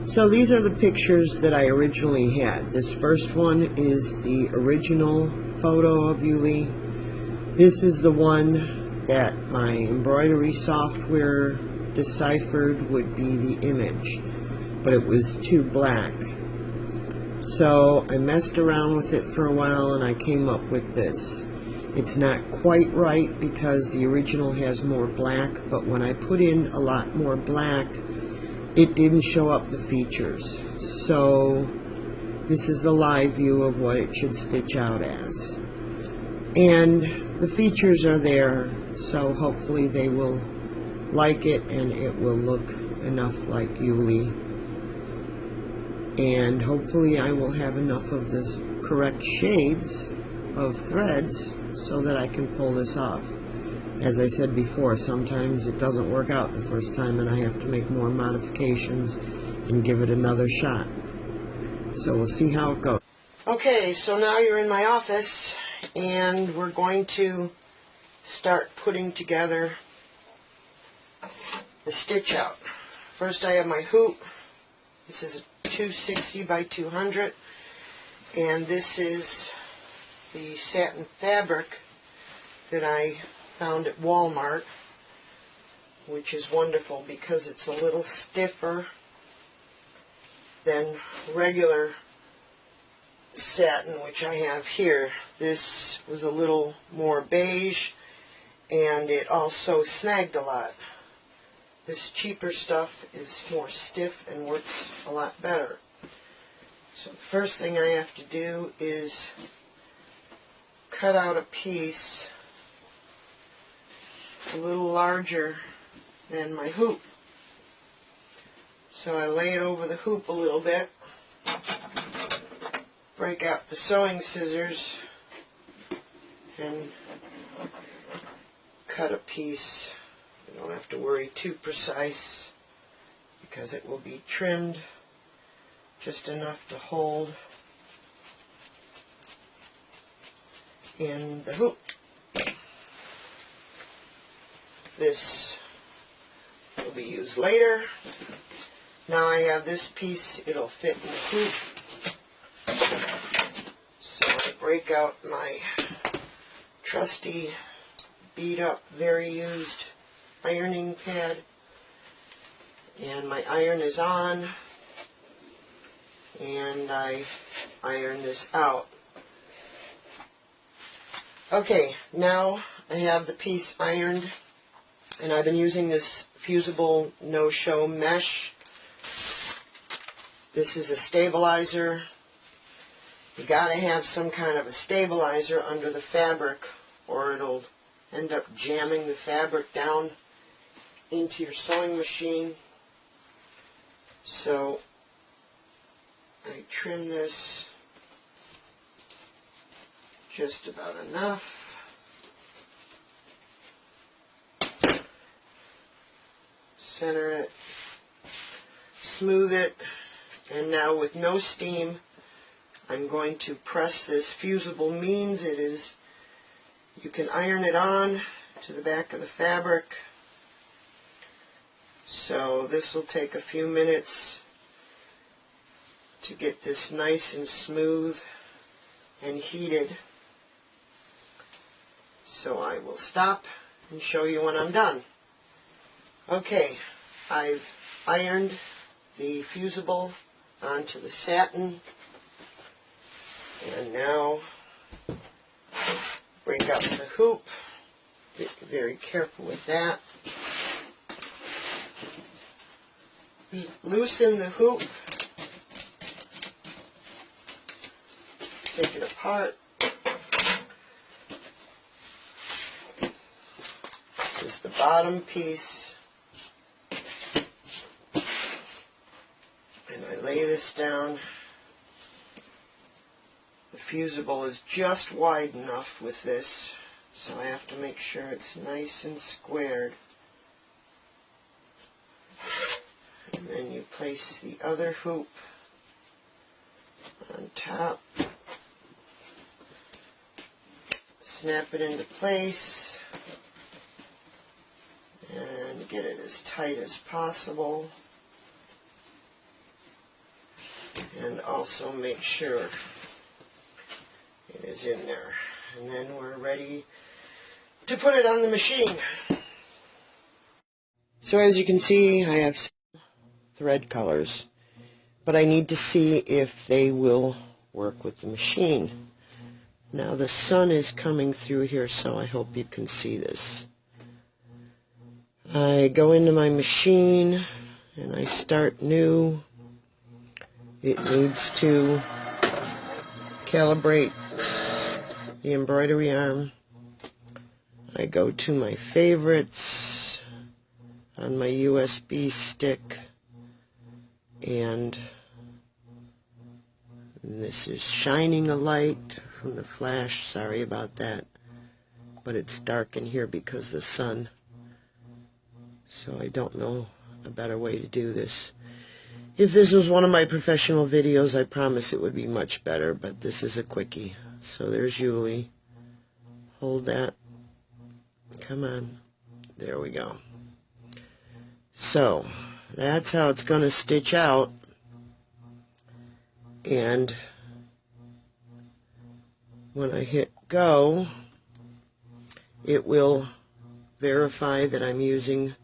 So these are the pictures that I originally had. This first one is the original photo of Yuli. This is the one that my embroidery software deciphered would be the image, but it was too black. So I messed around with it for a while and I came up with this. It's not quite right because the original has more black, but when I put in a lot more black, it didn't show up the features. So this is the live view of what it should stitch out as. And the features are there, so hopefully they will like it and it will look enough like Yuli. And hopefully I will have enough of the correct shades of threads so that I can pull this off. As I said before, sometimes it doesn't work out the first time and I have to make more modifications and give it another shot. So we'll see how it goes. Okay, so now you're in my office and we're going to start putting together the stitch out. First I have my hoop. This is a 260 by 200 and this is the satin fabric that I found at Walmart, which is wonderful because it's a little stiffer than regular satin, which I have here. This was a little more beige and it also snagged a lot. This cheaper stuff is more stiff and works a lot better. So the first thing I have to do is cut out a piece a little larger than my hoop. So I lay it over the hoop a little bit, break out the sewing scissors, and cut a piece. You don't have to worry too precise because it will be trimmed just enough to hold in the hoop. This will be used later. Now I have this piece, it'll fit in the hoop. So I break out my trusty, beat up, very used ironing pad. And my iron is on. And I iron this out. Okay, now I have the piece ironed. And I've been using this fusible no-show mesh. This is a stabilizer. You gotta have some kind of a stabilizer under the fabric or it'll end up jamming the fabric down into your sewing machine. So I trim this just about enough. Center it, smooth it, and now with no steam I'm going to press this fusible means. It is, you can iron it on to the back of the fabric, so this will take a few minutes to get this nice and smooth and heated. So I will stop and show you when I'm done. Okay, I've ironed the fusible onto the satin, and now break out the hoop. Be very careful with that. Loosen the hoop, take it apart. This is the bottom piece. And I lay this down. The fusible is just wide enough with this, so I have to make sure it's nice and squared. And then you place the other hoop on top, snap it into place, and get it as tight as possible. also make sure it is in there. And then we're ready to put it on the machine. So as you can see, I have thread colors, but I need to see if they will work with the machine. Now the sun is coming through here, so I hope you can see this. I go into my machine and I start new. It needs to calibrate the embroidery arm. I go to my favorites on my USB stick, and this is shining a light from the flash. Sorry about that, but it's dark in here because of the sun, so I don't know a better way to do this. If this was one of my professional videos, I promise it would be much better, but this is a quickie. So there's Yuli. Hold that. Come on. There we go. So that's how it's going to stitch out. And when I hit go, it will verify that I'm using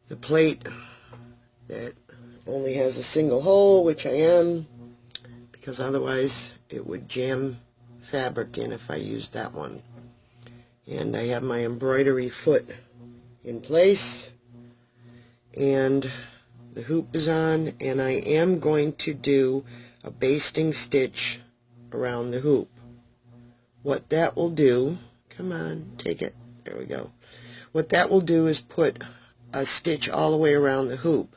the plate that only has a single hole, which I am, because otherwise it would jam fabric in if I used that one. And I have my embroidery foot in place, and the hoop is on, and I am going to do a basting stitch around the hoop. What that will do, come on, take it, there we go. What that will do is put a stitch all the way around the hoop,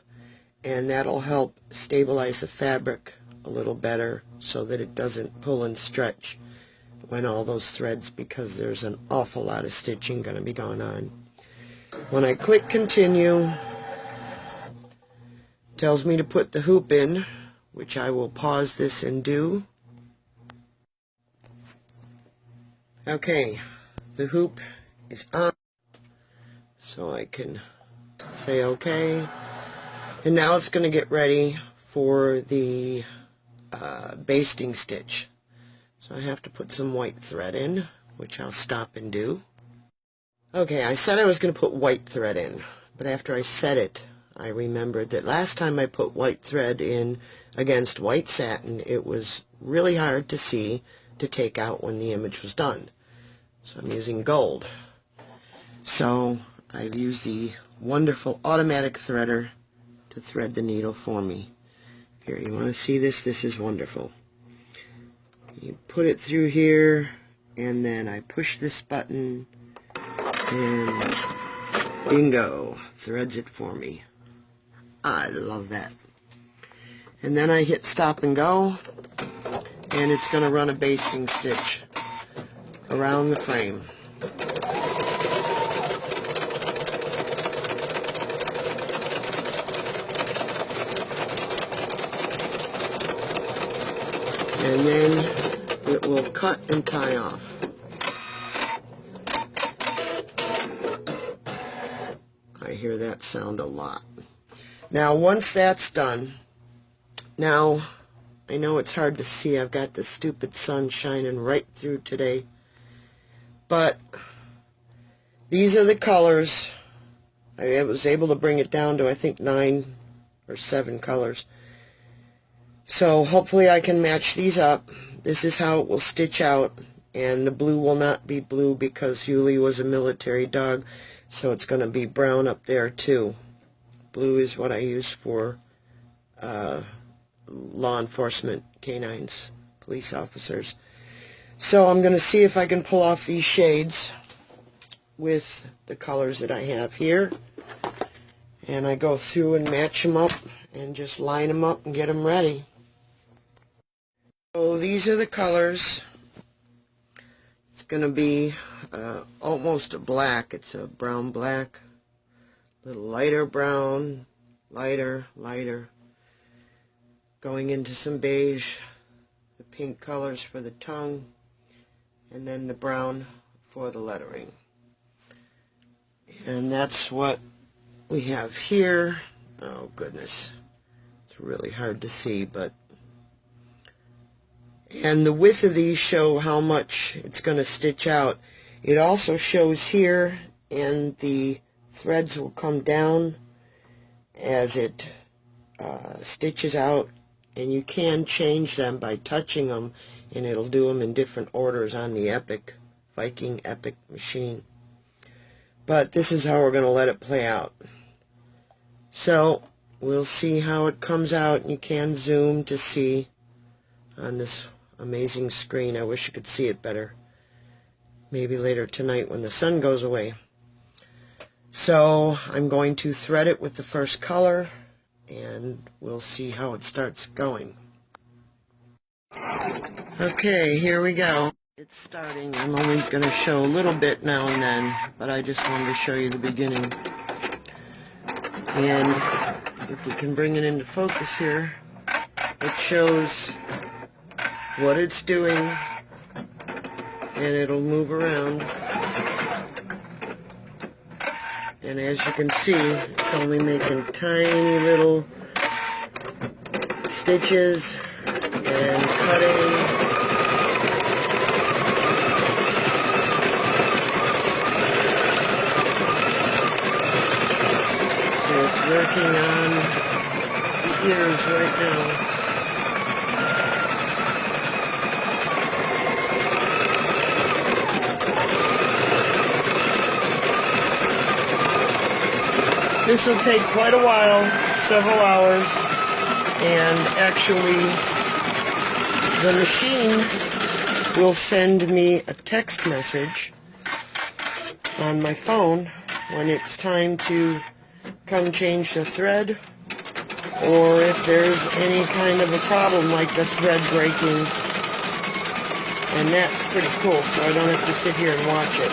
and that'll help stabilize the fabric a little better so that it doesn't pull and stretch when all those threads, because there's an awful lot of stitching going to be going on. When I click continue, it tells me to put the hoop in, which I will pause this and do. Okay, the hoop is on, so I can say okay. And now it's going to get ready for the basting stitch. So I have to put some white thread in, which I'll stop and do. Okay, I said I was going to put white thread in, but after I said it, I remembered that last time I put white thread in against white satin, it was really hard to see to take out when the image was done. So I'm using gold. So I've used the wonderful automatic threader to thread the needle for me. Here, you want to see this? This is wonderful. You put it through here, and then I push this button, and bingo, threads it for me. I love that. And then I hit stop and go, and it's going to run a basting stitch around the frame. And then it will cut and tie off. I hear that sound a lot. Now once that's done, now I know it's hard to see, I've got the stupid sun shining right through today, but these are the colors. I was able to bring it down to I think 9 or 7 colors. So hopefully I can match these up. This is how it will stitch out, and the blue will not be blue because Yuli was a military dog, so it's going to be brown up there too. Blue is what I use for law enforcement, canines, police officers. So I'm going to see if I can pull off these shades with the colors that I have here, and I go through and match them up and just line them up and get them ready. So these are the colors. It's going to be almost a black. It's a brown black, a little lighter brown, lighter, lighter, going into some beige, the pink colors for the tongue, and then the brown for the lettering. And that's what we have here. Oh goodness, it's really hard to see, but And the width of these show how much it's going to stitch out. It also shows here, and the threads will come down as it stitches out, and you can change them by touching them, and it'll do them in different orders on the Viking Epic machine. But this is how we're going to let it play out. So we'll see how it comes out, and you can zoom to see on this amazing screen. I wish you could see it better. Maybe later tonight when the sun goes away. So I'm going to thread it with the first color, and we'll see how it starts going. Okay, here we go. It's starting. I'm only going to show a little bit now and then, but I just wanted to show you the beginning. And if we can bring it into focus here, it shows what it's doing, and it'll move around. And as you can see, it's only making tiny little stitches and cutting. So it's working on the ears right now. This will take quite a while, several hours, and actually the machine will send me a text message on my phone when it's time to come change the thread, or if there's any kind of a problem like the thread breaking, and that's pretty cool, so I don't have to sit here and watch it.